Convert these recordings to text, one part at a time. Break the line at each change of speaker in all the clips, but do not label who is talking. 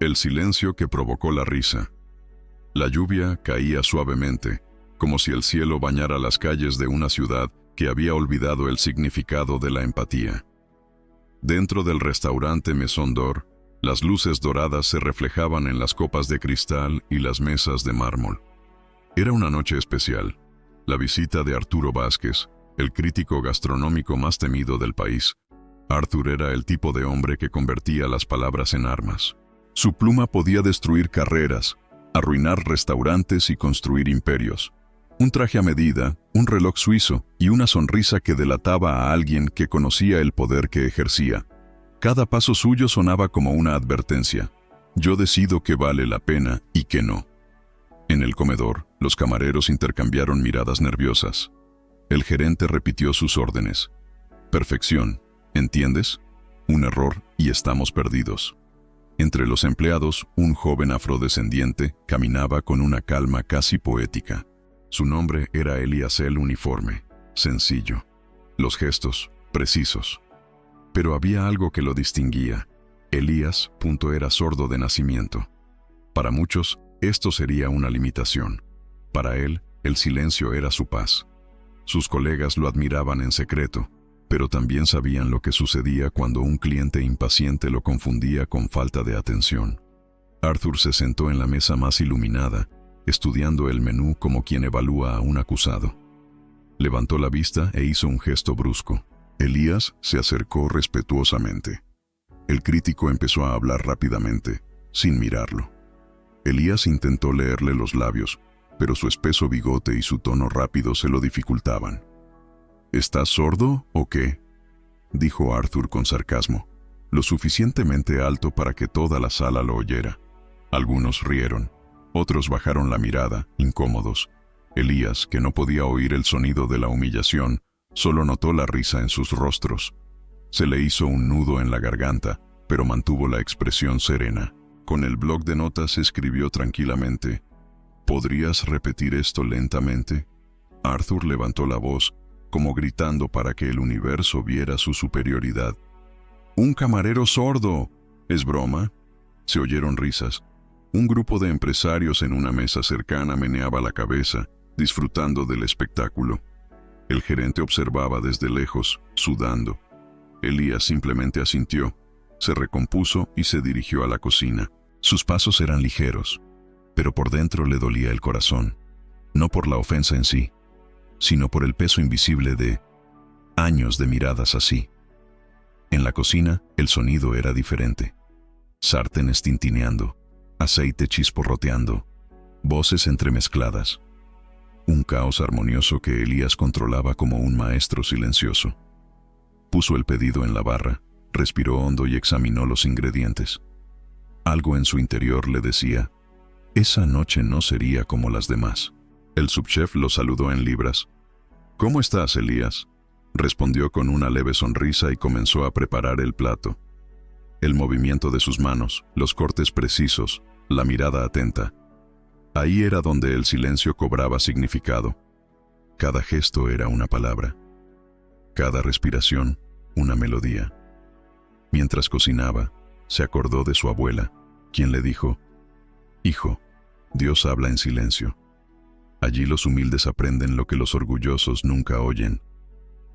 El silencio que provocó la risa. La lluvia caía suavemente, como si el cielo bañara las calles de una ciudad que había olvidado el significado de la empatía. Dentro del restaurante Maison d'Or, las luces doradas se reflejaban en las copas de cristal y las mesas de mármol. Era una noche especial. La visita de Arturo Vázquez, el crítico gastronómico más temido del país. Arthur era el tipo de hombre que convertía las palabras en armas. Su pluma podía destruir carreras, arruinar restaurantes y construir imperios. Un traje a medida, un reloj suizo y una sonrisa que delataba a alguien que conocía el poder que ejercía. Cada paso suyo sonaba como una advertencia. Yo decido que vale la pena y que no. En el comedor, los camareros intercambiaron miradas nerviosas. El gerente repitió sus órdenes. Perfección, ¿entiendes? Un error y estamos perdidos. Entre los empleados, un joven afrodescendiente caminaba con una calma casi poética. Su nombre era Eliezer Uniforme, sencillo. Los gestos, precisos. Pero había algo que lo distinguía. Elías era sordo de nacimiento. Para muchos, esto sería una limitación. Para él, el silencio era su paz. Sus colegas lo admiraban en secreto, pero también sabían lo que sucedía cuando un cliente impaciente lo confundía con falta de atención. Arthur se sentó en la mesa más iluminada, estudiando el menú como quien evalúa a un acusado. Levantó la vista e hizo un gesto brusco. Elías se acercó respetuosamente. El crítico empezó a hablar rápidamente, sin mirarlo. Elías intentó leerle los labios, pero su espeso bigote y su tono rápido se lo dificultaban. ¿Estás sordo o qué?, dijo Arthur con sarcasmo, lo suficientemente alto para que toda la sala lo oyera. Algunos rieron, otros bajaron la mirada, incómodos. Elías, que no podía oír el sonido de la humillación, solo notó la risa en sus rostros. Se le hizo un nudo en la garganta, pero mantuvo la expresión serena. Con el bloc de notas escribió tranquilamente: ¿podrías repetir esto lentamente? Arthur levantó la voz, como gritando para que el universo viera su superioridad. ¡Un camarero sordo! ¿Es broma? Se oyeron risas. Un grupo de empresarios en una mesa cercana meneaba la cabeza, disfrutando del espectáculo. El gerente observaba desde lejos, sudando. Elías simplemente asintió, se recompuso y se dirigió a la cocina. Sus pasos eran ligeros, pero por dentro le dolía el corazón, no por la ofensa en sí, sino por el peso invisible de años de miradas así. En la cocina, el sonido era diferente. Sartenes tintineando, aceite chisporroteando, voces entremezcladas. Un caos armonioso que Elías controlaba como un maestro silencioso. Puso el pedido en la barra, respiró hondo y examinó los ingredientes. Algo en su interior le decía: esa noche no sería como las demás. El subchef lo saludó en libras. «¿Cómo estás, Elías?», respondió con una leve sonrisa y comenzó a preparar el plato. El movimiento de sus manos, los cortes precisos, la mirada atenta. Ahí era donde el silencio cobraba significado. Cada gesto era una palabra. Cada respiración, una melodía. Mientras cocinaba, se acordó de su abuela, quien le dijo: «Hijo, Dios habla en silencio. Allí los humildes aprenden lo que los orgullosos nunca oyen».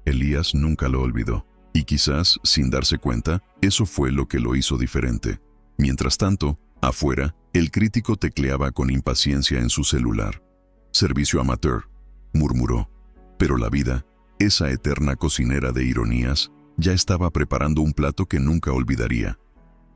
Elías nunca lo olvidó, y quizás, sin darse cuenta, eso fue lo que lo hizo diferente. Mientras tanto, afuera, el crítico tecleaba con impaciencia en su celular. «Servicio amateur», murmuró, pero la vida, esa eterna cocinera de ironías, ya estaba preparando un plato que nunca olvidaría.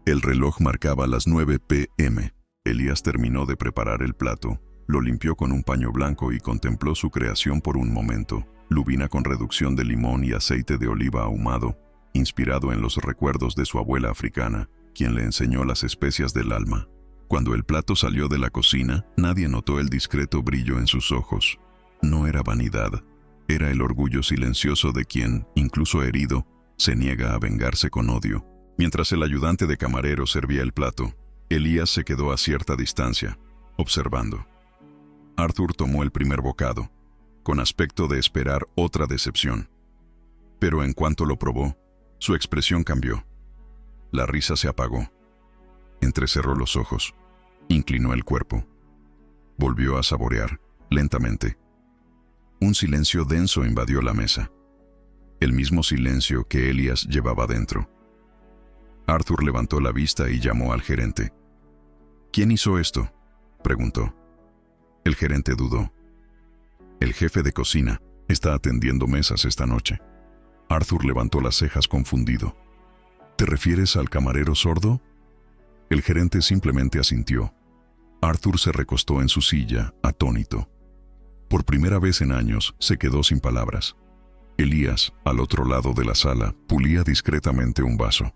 El reloj marcaba las 9 p.m. Elías terminó de preparar el plato, lo limpió con un paño blanco y contempló su creación por un momento. Lubina con reducción de limón y aceite de oliva ahumado, inspirado en los recuerdos de su abuela africana, quien le enseñó las especias del alma. Cuando el plato salió de la cocina, nadie notó el discreto brillo en sus ojos. No era vanidad, era el orgullo silencioso de quien, incluso herido, se niega a vengarse con odio. Mientras el ayudante de camarero servía el plato, Elías se quedó a cierta distancia, observando. Arthur tomó el primer bocado, con aspecto de esperar otra decepción. Pero en cuanto lo probó, su expresión cambió. La risa se apagó. Entrecerró los ojos, inclinó el cuerpo. Volvió a saborear, lentamente. Un silencio denso invadió la mesa. El mismo silencio que Elías llevaba dentro. Arthur levantó la vista y llamó al gerente. ¿Quién hizo esto?, preguntó. El gerente dudó. El jefe de cocina está atendiendo mesas esta noche. Arthur levantó las cejas confundido. ¿Te refieres al camarero sordo? El gerente simplemente asintió. Arthur se recostó en su silla, atónito. Por primera vez en años, se quedó sin palabras. Elías, al otro lado de la sala, pulía discretamente un vaso.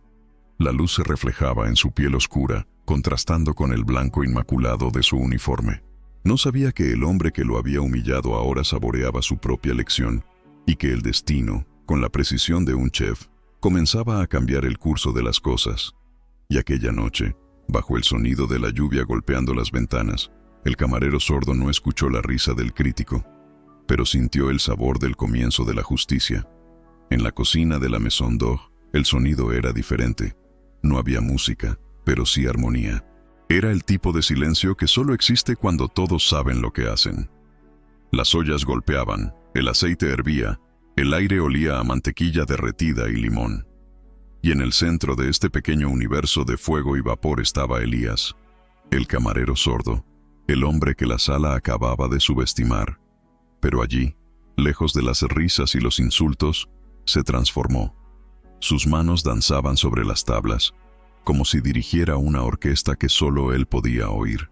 La luz se reflejaba en su piel oscura, contrastando con el blanco inmaculado de su uniforme. No sabía que el hombre que lo había humillado ahora saboreaba su propia lección, y que el destino, con la precisión de un chef, comenzaba a cambiar el curso de las cosas. Y aquella noche, bajo el sonido de la lluvia golpeando las ventanas, el camarero sordo no escuchó la risa del crítico, pero sintió el sabor del comienzo de la justicia. En la cocina de la Maison d'Or, el sonido era diferente. No había música, pero sí armonía. Era el tipo de silencio que solo existe cuando todos saben lo que hacen. Las ollas golpeaban, el aceite hervía, el aire olía a mantequilla derretida y limón. Y en el centro de este pequeño universo de fuego y vapor estaba Elías, el camarero sordo, el hombre que la sala acababa de subestimar. Pero allí, lejos de las risas y los insultos, se transformó. Sus manos danzaban sobre las tablas, como si dirigiera una orquesta que solo él podía oír.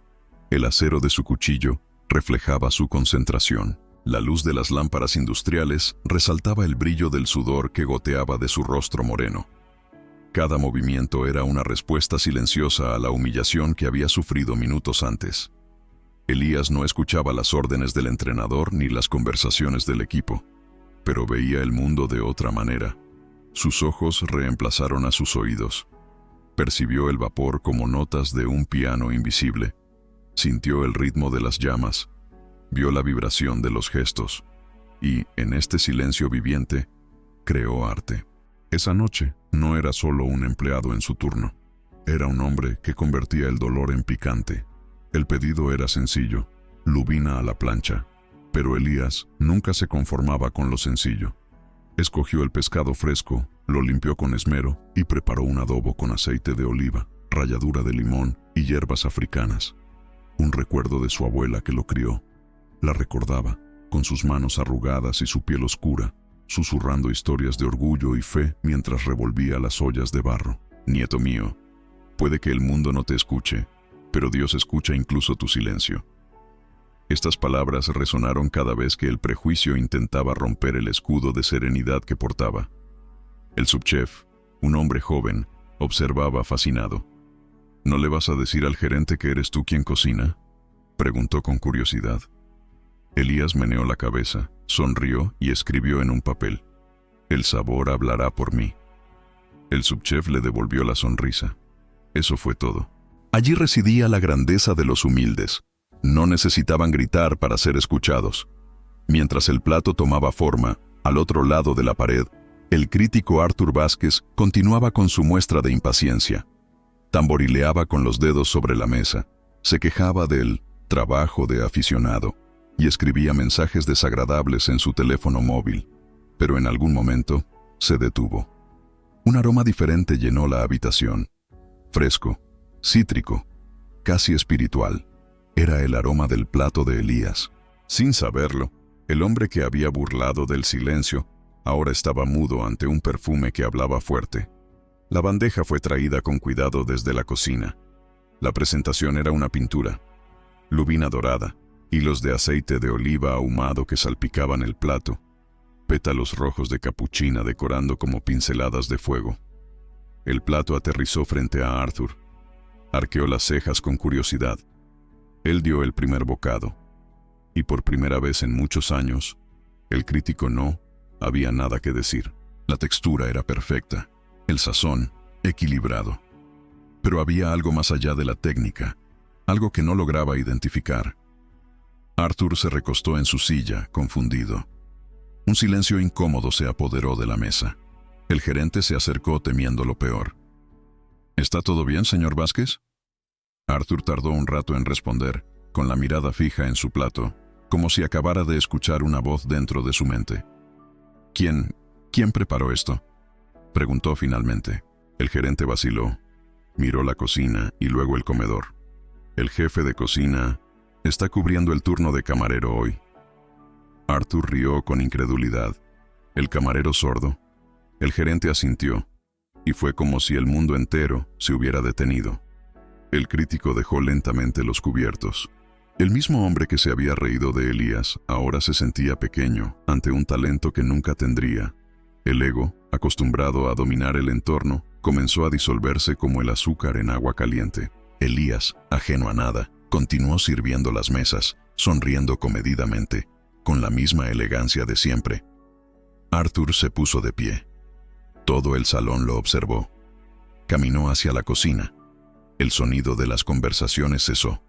El acero de su cuchillo reflejaba su concentración. La luz de las lámparas industriales resaltaba el brillo del sudor que goteaba de su rostro moreno. Cada movimiento era una respuesta silenciosa a la humillación que había sufrido minutos antes. Elías no escuchaba las órdenes del entrenador ni las conversaciones del equipo, pero veía el mundo de otra manera. Sus ojos reemplazaron a sus oídos. Percibió el vapor como notas de un piano invisible. Sintió el ritmo de las llamas. Vio la vibración de los gestos. Y, en este silencio viviente, creó arte. Esa noche no era solo un empleado en su turno. Era un hombre que convertía el dolor en picante. El pedido era sencillo: lubina a la plancha. Pero Elías nunca se conformaba con lo sencillo. Escogió el pescado fresco, lo limpió con esmero y preparó un adobo con aceite de oliva, ralladura de limón y hierbas africanas. Un recuerdo de su abuela que lo crió. La recordaba, con sus manos arrugadas y su piel oscura, susurrando historias de orgullo y fe mientras revolvía las ollas de barro. Nieto mío, puede que el mundo no te escuche, pero Dios escucha incluso tu silencio. Estas palabras resonaron cada vez que el prejuicio intentaba romper el escudo de serenidad que portaba. El subchef, un hombre joven, observaba fascinado. ¿No le vas a decir al gerente que eres tú quien cocina?, preguntó con curiosidad. Elías meneó la cabeza, sonrió y escribió en un papel: el sabor hablará por mí. El subchef le devolvió la sonrisa. Eso fue todo. Allí residía la grandeza de los humildes. No necesitaban gritar para ser escuchados. Mientras el plato tomaba forma, al otro lado de la pared, el crítico Arthur Vázquez continuaba con su muestra de impaciencia. Tamborileaba con los dedos sobre la mesa, se quejaba del trabajo de aficionado y escribía mensajes desagradables en su teléfono móvil. Pero en algún momento, se detuvo. Un aroma diferente llenó la habitación. Fresco, cítrico, casi espiritual. Era el aroma del plato de Elías. Sin saberlo, el hombre que había burlado del silencio ahora estaba mudo ante un perfume que hablaba fuerte. La bandeja fue traída con cuidado desde la cocina. La presentación era una pintura. Lubina dorada, hilos de aceite de oliva ahumado que salpicaban el plato, pétalos rojos de capuchina decorando como pinceladas de fuego. El plato aterrizó frente a Arthur. Arqueó las cejas con curiosidad. Él dio el primer bocado. Y por primera vez en muchos años, el crítico no había nada que decir. La textura era perfecta, el sazón equilibrado. Pero había algo más allá de la técnica, algo que no lograba identificar. Arthur se recostó en su silla, confundido. Un silencio incómodo se apoderó de la mesa. El gerente se acercó temiendo lo peor. ¿Está todo bien, señor Vázquez?, Arthur tardó un rato en responder, con la mirada fija en su plato, como si acabara de escuchar una voz dentro de su mente. ¿Quién preparó esto?, preguntó finalmente. El gerente vaciló, miró la cocina y luego el comedor. El jefe de cocina está cubriendo el turno de camarero hoy. Arthur rió con incredulidad. ¿El camarero sordo? El gerente asintió, y fue como si el mundo entero se hubiera detenido. El crítico dejó lentamente los cubiertos. El mismo hombre que se había reído de Elías ahora se sentía pequeño ante un talento que nunca tendría. El ego, acostumbrado a dominar el entorno, comenzó a disolverse como el azúcar en agua caliente. Elías, ajeno a nada, continuó sirviendo las mesas, sonriendo comedidamente, con la misma elegancia de siempre. Arthur se puso de pie. Todo el salón lo observó. Caminó hacia la cocina. El sonido de las conversaciones cesó.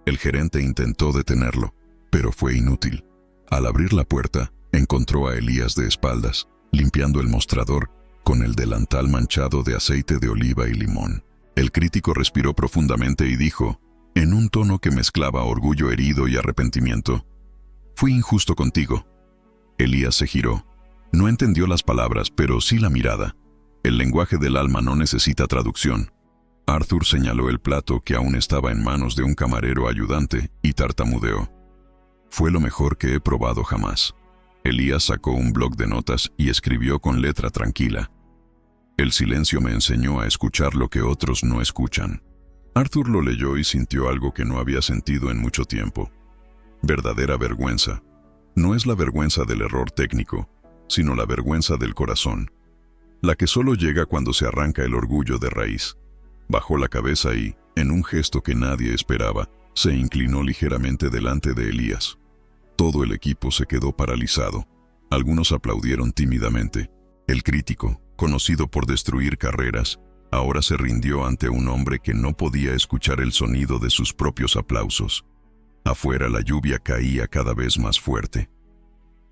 El gerente intentó detenerlo, pero fue inútil. Al abrir la puerta, encontró a Elías de espaldas, limpiando el mostrador con el delantal manchado de aceite de oliva y limón. El crítico respiró profundamente y dijo, en un tono que mezclaba orgullo herido y arrepentimiento: «Fui injusto contigo». Elías se giró. No entendió las palabras, pero sí la mirada. El lenguaje del alma no necesita traducción. Arthur señaló el plato que aún estaba en manos de un camarero ayudante y tartamudeó: «Fue lo mejor que he probado jamás». Elías sacó un bloc de notas y escribió con letra tranquila: «El silencio me enseñó a escuchar lo que otros no escuchan». Arthur lo leyó y sintió algo que no había sentido en mucho tiempo. Verdadera vergüenza. No es la vergüenza del error técnico, sino la vergüenza del corazón, la que solo llega cuando se arranca el orgullo de raíz. Bajó la cabeza y, en un gesto que nadie esperaba, se inclinó ligeramente delante de Elías. Todo el equipo se quedó paralizado. Algunos aplaudieron tímidamente. El crítico, conocido por destruir carreras, ahora se rindió ante un hombre que no podía escuchar el sonido de sus propios aplausos. Afuera la lluvia caía cada vez más fuerte.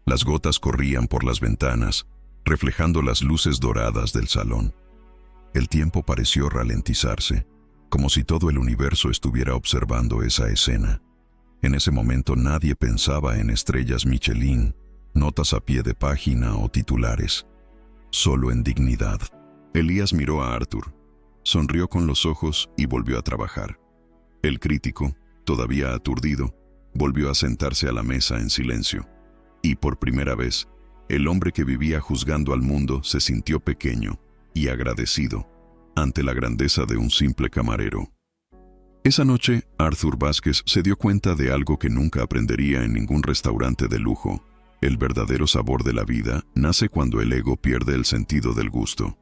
Las gotas corrían por las ventanas, reflejando las luces doradas del salón. El tiempo pareció ralentizarse, como si todo el universo estuviera observando esa escena. En ese momento nadie pensaba en estrellas Michelin, notas a pie de página o titulares, solo en dignidad. Elías miró a Arthur, sonrió con los ojos y volvió a trabajar. El crítico, todavía aturdido, volvió a sentarse a la mesa en silencio. Y por primera vez, el hombre que vivía juzgando al mundo se sintió pequeño y agradecido ante la grandeza de un simple camarero. Esa noche, Arthur Vázquez se dio cuenta de algo que nunca aprendería en ningún restaurante de lujo. El verdadero sabor de la vida nace cuando el ego pierde el sentido del gusto.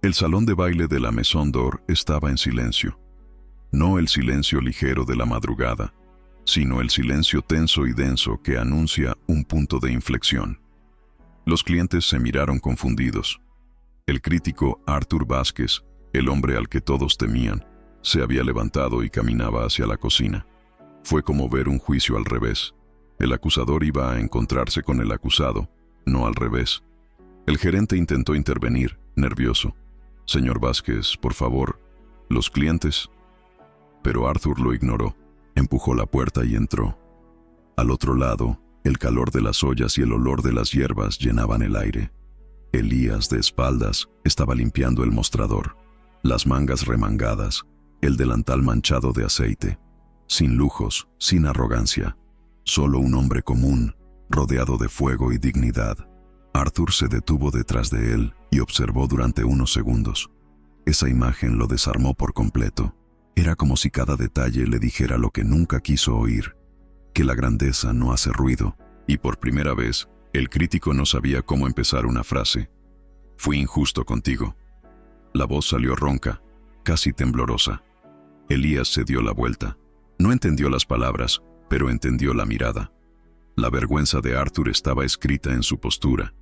El salón de baile de la Maison d'Or estaba en silencio. No el silencio ligero de la madrugada, sino el silencio tenso y denso que anuncia un punto de inflexión. Los clientes se miraron confundidos. El crítico Arthur Vázquez, el hombre al que todos temían, se había levantado y caminaba hacia la cocina. Fue como ver un juicio al revés. El acusador iba a encontrarse con el acusado, no al revés. El gerente intentó intervenir, nervioso. «Señor Vázquez, por favor, los clientes». Pero Arthur lo ignoró. Empujó la puerta y entró. Al otro lado, el calor de las ollas y el olor de las hierbas llenaban el aire. Elías, de espaldas, estaba limpiando el mostrador, las mangas remangadas, el delantal manchado de aceite. Sin lujos, sin arrogancia. Solo un hombre común, rodeado de fuego y dignidad. Arthur se detuvo detrás de él y observó durante unos segundos. Esa imagen lo desarmó por completo. Era como si cada detalle le dijera lo que nunca quiso oír, que la grandeza no hace ruido, y por primera vez, el crítico no sabía cómo empezar una frase. «Fui injusto contigo». La voz salió ronca, casi temblorosa. Elías se dio la vuelta. No entendió las palabras, pero entendió la mirada. La vergüenza de Arthur estaba escrita en su postura,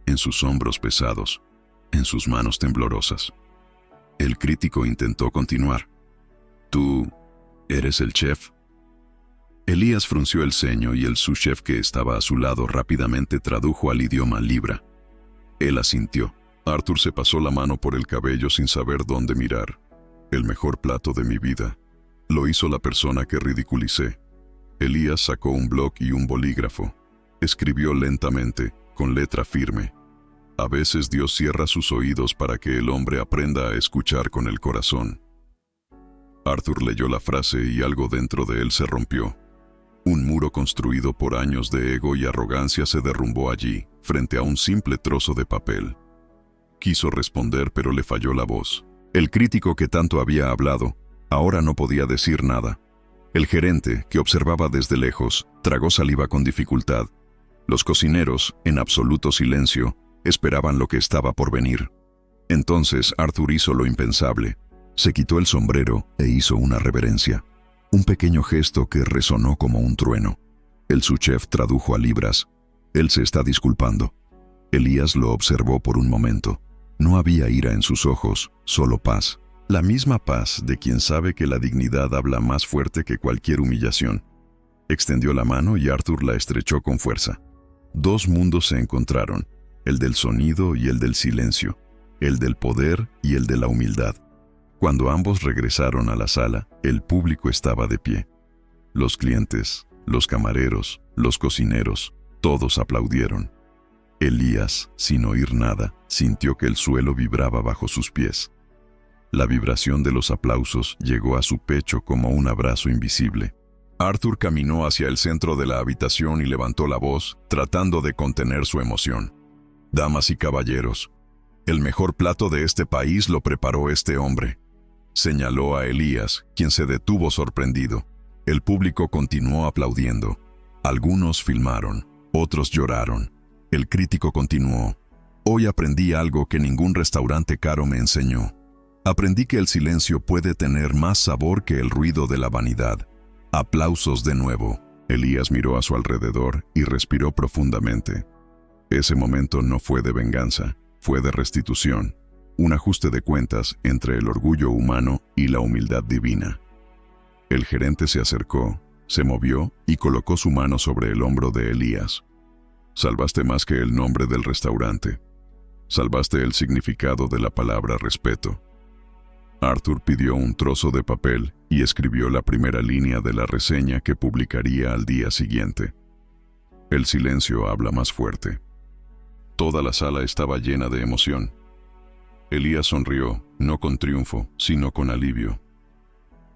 en sus hombros pesados, en sus manos temblorosas. El crítico intentó continuar. «¿Tú eres el chef?» Elías frunció el ceño y el sous-chef que estaba a su lado rápidamente tradujo al idioma libra. Él asintió. Arthur se pasó la mano por el cabello sin saber dónde mirar. «El mejor plato de mi vida. Lo hizo la persona que ridiculicé. Elías sacó un bloc y un bolígrafo. Escribió lentamente, con letra firme. A veces Dios cierra sus oídos para que el hombre aprenda a escuchar con el corazón. Arthur leyó la frase y algo dentro de él se rompió. Un muro construido por años de ego y arrogancia se derrumbó allí, frente a un simple trozo de papel. Quiso responder, pero le falló la voz. El crítico que tanto había hablado, ahora no podía decir nada. El gerente, que observaba desde lejos, tragó saliva con dificultad. Los cocineros, en absoluto silencio, esperaban lo que estaba por venir. Entonces Arthur hizo lo impensable. Se quitó el sombrero e hizo una reverencia. Un pequeño gesto que resonó como un trueno. El subchef tradujo a libras. Él se está disculpando. Elías lo observó por un momento. No había ira en sus ojos, solo paz. La misma paz de quien sabe que la dignidad habla más fuerte que cualquier humillación. Extendió la mano y Arthur la estrechó con fuerza. Dos mundos se encontraron, el del sonido y el del silencio, el del poder y el de la humildad. Cuando ambos regresaron a la sala, el público estaba de pie. Los clientes, los camareros, los cocineros, todos aplaudieron. Elías, sin oír nada, sintió que el suelo vibraba bajo sus pies. La vibración de los aplausos llegó a su pecho como un abrazo invisible. Arthur caminó hacia el centro de la habitación y levantó la voz, tratando de contener su emoción. «Damas y caballeros, el mejor plato de este país lo preparó este hombre», señaló a Elías, quien se detuvo sorprendido. El público continuó aplaudiendo. Algunos filmaron, otros lloraron. El crítico continuó. «Hoy aprendí algo que ningún restaurante caro me enseñó. Aprendí que el silencio puede tener más sabor que el ruido de la vanidad». Aplausos de nuevo. Elías miró a su alrededor y respiró profundamente. Ese momento no fue de venganza, fue de restitución. Un ajuste de cuentas entre el orgullo humano y la humildad divina. El gerente se acercó, se movió y colocó su mano sobre el hombro de Elías. «Salvaste más que el nombre del restaurante. Salvaste el significado de la palabra respeto». Arthur pidió un trozo de papel y escribió la primera línea de la reseña que publicaría al día siguiente. El silencio habla más fuerte. Toda la sala estaba llena de emoción. Elías sonrió, no con triunfo, sino con alivio.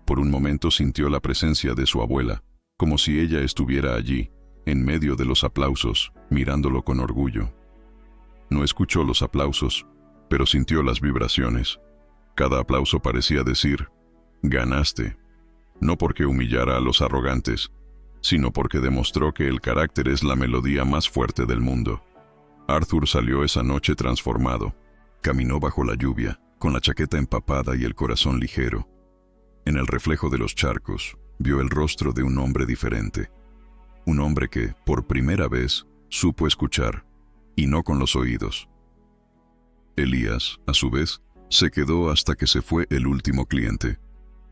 Por un momento sintió la presencia de su abuela, como si ella estuviera allí, en medio de los aplausos, mirándolo con orgullo. No escuchó los aplausos, pero sintió las vibraciones. Cada aplauso parecía decir, «Ganaste», no porque humillara a los arrogantes, sino porque demostró que el carácter es la melodía más fuerte del mundo. Arthur salió esa noche transformado. Caminó bajo la lluvia, con la chaqueta empapada y el corazón ligero. En el reflejo de los charcos, vio el rostro de un hombre diferente. Un hombre que, por primera vez, supo escuchar, y no con los oídos. Elías, a su vez, se quedó hasta que se fue el último cliente.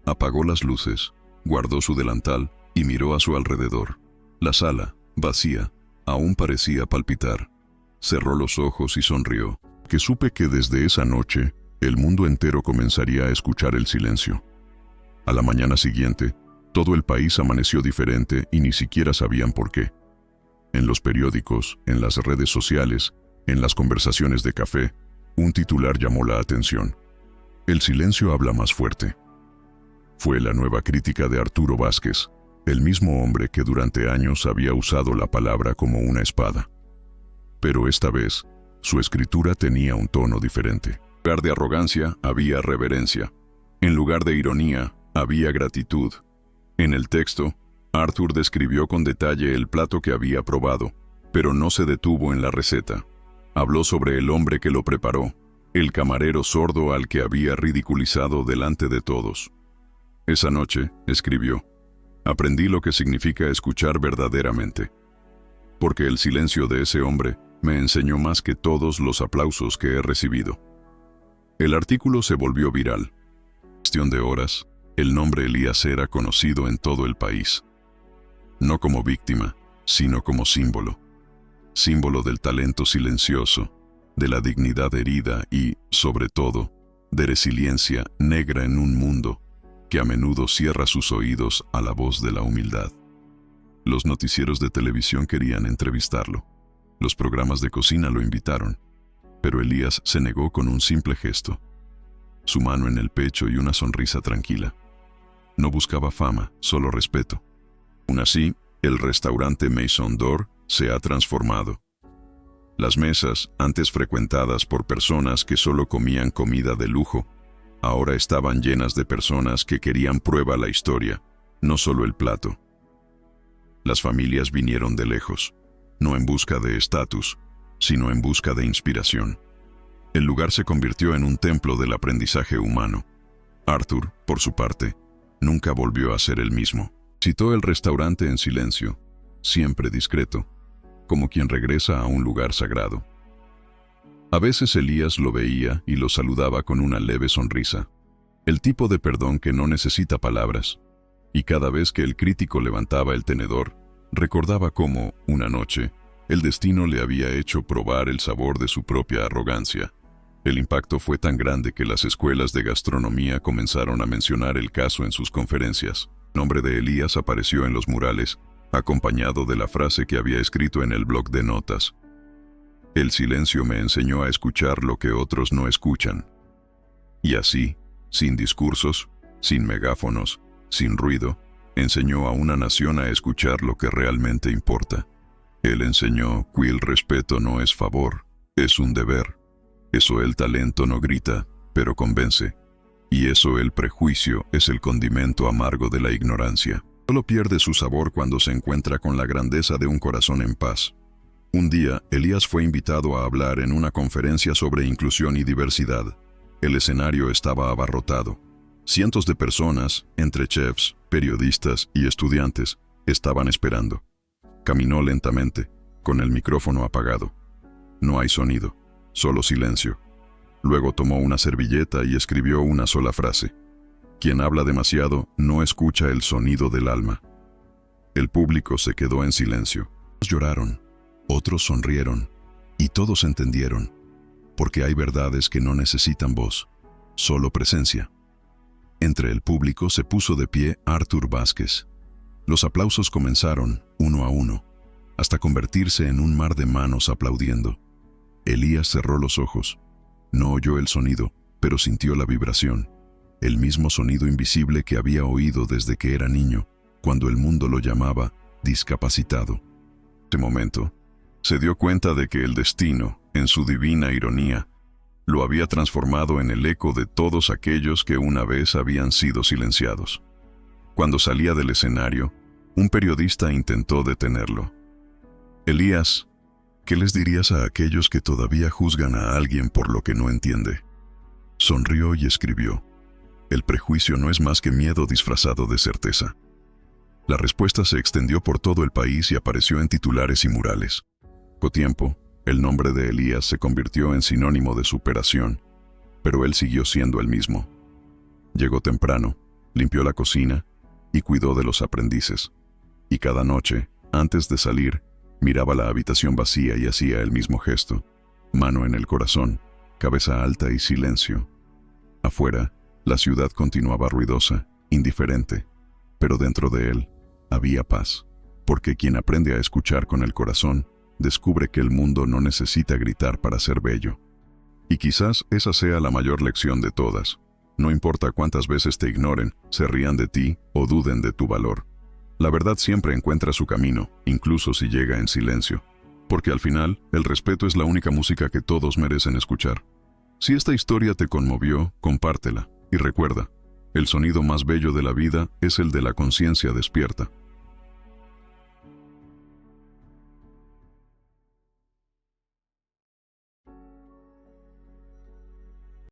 Apagó las luces, guardó su delantal y miró a su alrededor. La sala, vacía, aún parecía palpitar. Cerró los ojos y sonrió. Que supe que desde esa noche, el mundo entero comenzaría a escuchar el silencio. A la mañana siguiente, todo el país amaneció diferente y ni siquiera sabían por qué. En los periódicos, en las redes sociales, en las conversaciones de café, un titular llamó la atención. El silencio habla más fuerte. Fue la nueva crítica de Arturo Vázquez, el mismo hombre que durante años había usado la palabra como una espada. Pero esta vez, su escritura tenía un tono diferente. En lugar de arrogancia, había reverencia. En lugar de ironía, había gratitud. En el texto, Arthur describió con detalle el plato que había probado, pero no se detuvo en la receta. Habló sobre el hombre que lo preparó, el camarero sordo al que había ridiculizado delante de todos. Esa noche, escribió, aprendí lo que significa escuchar verdaderamente. Porque el silencio de ese hombre me enseñó más que todos los aplausos que he recibido. El artículo se volvió viral. En cuestión de horas, el nombre Elías era conocido en todo el país. No como víctima, sino como símbolo. Símbolo del talento silencioso, de la dignidad herida y, sobre todo, de resiliencia negra en un mundo que a menudo cierra sus oídos a la voz de la humildad. Los noticieros de televisión querían entrevistarlo. Los programas de cocina lo invitaron, pero Elías se negó con un simple gesto, su mano en el pecho y una sonrisa tranquila. No buscaba fama, solo respeto. Aún así, el restaurante Maison d'Or se ha transformado. Las mesas, antes frecuentadas por personas que solo comían comida de lujo, ahora estaban llenas de personas que querían prueba la historia, no solo el plato. Las familias vinieron de lejos, no en busca de estatus, sino en busca de inspiración. El lugar se convirtió en un templo del aprendizaje humano. Arthur, por su parte, nunca volvió a ser el mismo. Citó el restaurante en silencio, siempre discreto, como quien regresa a un lugar sagrado. A veces Elías lo veía y lo saludaba con una leve sonrisa, el tipo de perdón que no necesita palabras, y cada vez que el crítico levantaba el tenedor, recordaba cómo, una noche, el destino le había hecho probar el sabor de su propia arrogancia. El impacto fue tan grande que las escuelas de gastronomía comenzaron a mencionar el caso en sus conferencias. El nombre de Elías apareció en los murales, acompañado de la frase que había escrito en el bloc de notas: "El silencio me enseñó a escuchar lo que otros no escuchan". Y así, sin discursos, sin megáfonos, sin ruido, enseñó a una nación a escuchar lo que realmente importa. Él enseñó que el respeto no es favor, es un deber. Eso el talento no grita, pero convence. Y eso el prejuicio es el condimento amargo de la ignorancia. Solo pierde su sabor cuando se encuentra con la grandeza de un corazón en paz. Un día, Elías fue invitado a hablar en una conferencia sobre inclusión y diversidad. El escenario estaba abarrotado. Cientos de personas, entre chefs, periodistas y estudiantes, estaban esperando. Caminó lentamente, con el micrófono apagado. No hay sonido, solo silencio. Luego tomó una servilleta y escribió una sola frase: "Quien habla demasiado no escucha el sonido del alma". El público se quedó en silencio. Unos lloraron, otros sonrieron, y todos entendieron, porque hay verdades que no necesitan voz, solo presencia. Entre el público se puso de pie Arthur Vázquez. Los aplausos comenzaron, uno a uno, hasta convertirse en un mar de manos aplaudiendo. Elías cerró los ojos. No oyó el sonido, pero sintió la vibración, el mismo sonido invisible que había oído desde que era niño, cuando el mundo lo llamaba discapacitado. En ese momento, se dio cuenta de que el destino, en su divina ironía, lo había transformado en el eco de todos aquellos que una vez habían sido silenciados. Cuando salía del escenario, un periodista intentó detenerlo. «Elías, ¿qué les dirías a aquellos que todavía juzgan a alguien por lo que no entiende?». Sonrió y escribió: «El prejuicio no es más que miedo disfrazado de certeza». La respuesta se extendió por todo el país y apareció en titulares y murales. En poco tiempo, el nombre de Elías se convirtió en sinónimo de superación, pero él siguió siendo el mismo. Llegó temprano, limpió la cocina y cuidó de los aprendices. Y cada noche, antes de salir, miraba la habitación vacía y hacía el mismo gesto: mano en el corazón, cabeza alta y silencio. Afuera, la ciudad continuaba ruidosa, indiferente, pero dentro de él había paz, porque quien aprende a escuchar con el corazón descubre que el mundo no necesita gritar para ser bello. Y quizás esa sea la mayor lección de todas. No importa cuántas veces te ignoren, se rían de ti o duden de tu valor. La verdad siempre encuentra su camino, incluso si llega en silencio. Porque al final, el respeto es la única música que todos merecen escuchar. Si esta historia te conmovió, compártela. Y recuerda, el sonido más bello de la vida es el de la conciencia despierta.